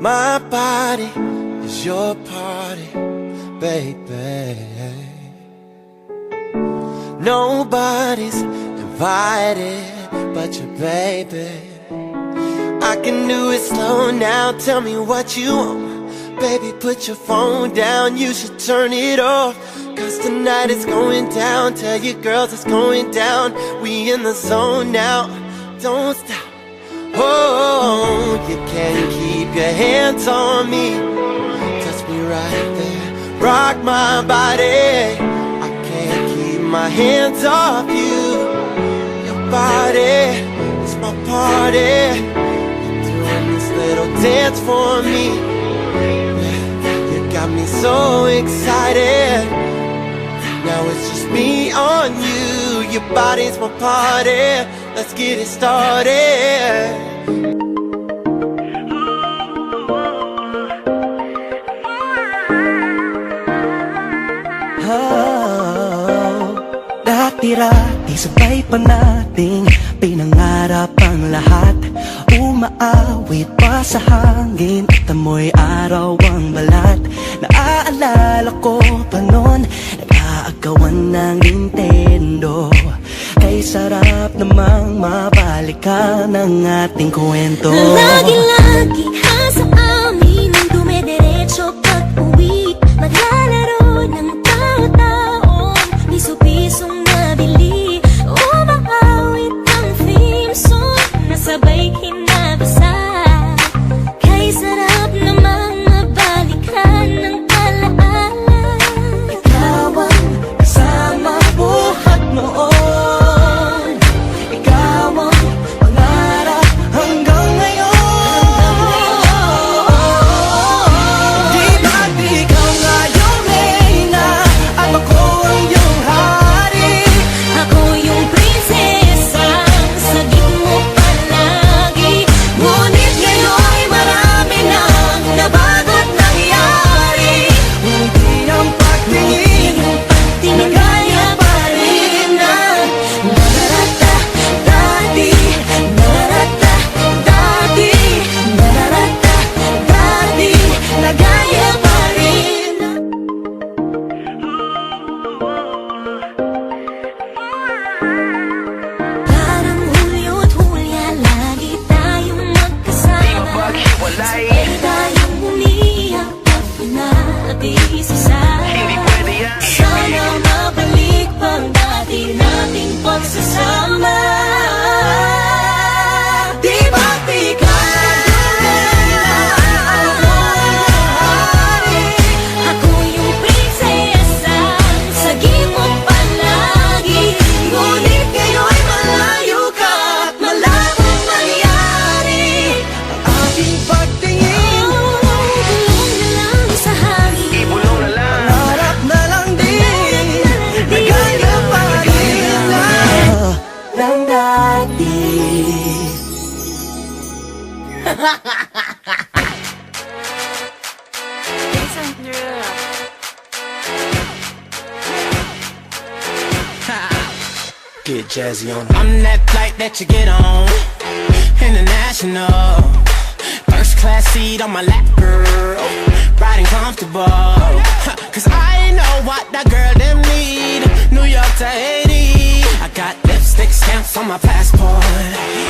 My body is your party, baby. Nobody's invited but your baby. I can do it slow now, tell me what you want. Baby, put your phone down, you should turn it off. Cause tonight it's going down, tell your girls it's going down. We in the zone now, don't stop. Oh, you can't keep your hands on me. Touch me right there, rock my body. I can't keep my hands off you. Your body is my party. You're doing this little dance for me. Yeah, you got me so excited. Now it's just me on you. Your body's my party. Let's get it started. Oh, dati-rati sabay pa nating pinangarap ang lahat. Umaawit pa sa hangin at amoy araw ang balat. Naaalala ko pa noon, nag-aagawan ng Nintendo. Ay sarap namang mabalikan ang ating kwento. Lagi-lagi sa amin ang dumidiretso pag-uwi. Maglalaro ng tao-taong piso-pisong nabili. Umaawit ang theme song na sabay kinabasa. Kay sarap namang mabalikan ng alaala. Ikaw ang kasama buhat noon. Sana mabalik pang dati nating pagsasama. Di ba't Ako yung prinsesa, sagip mo palagi. ngunit ngayon'y malayo ka at malabong mangyari ang ating pagtingin. Bulong na lang sa hangin. Ibulong na lang. Harap na lang din, nagaya pa rin ng dati. Get jazzy on. I'm that flight that you get on, international. First class seat on my lap, girl, riding comfortable. Cause I know what that girl them need. New York to Haiti, I got lipstick stamps on my passport.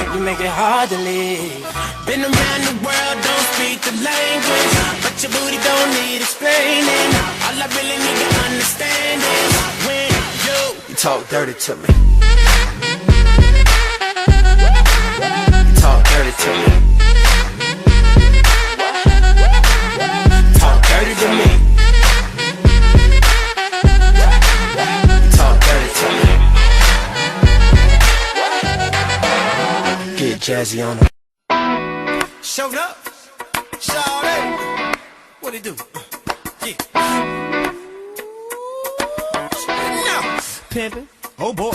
You make it hard to leave. Been around the world, don't speak the language, but your booty don't need explaining. All I really need to understand is when you Talk dirty to me. Talk dirty to me. Talk dirty to me. Talk dirty to me. Get jazzy on them. showed up. Shawty, what it do? Yeah. Now, pimpin', oh boy.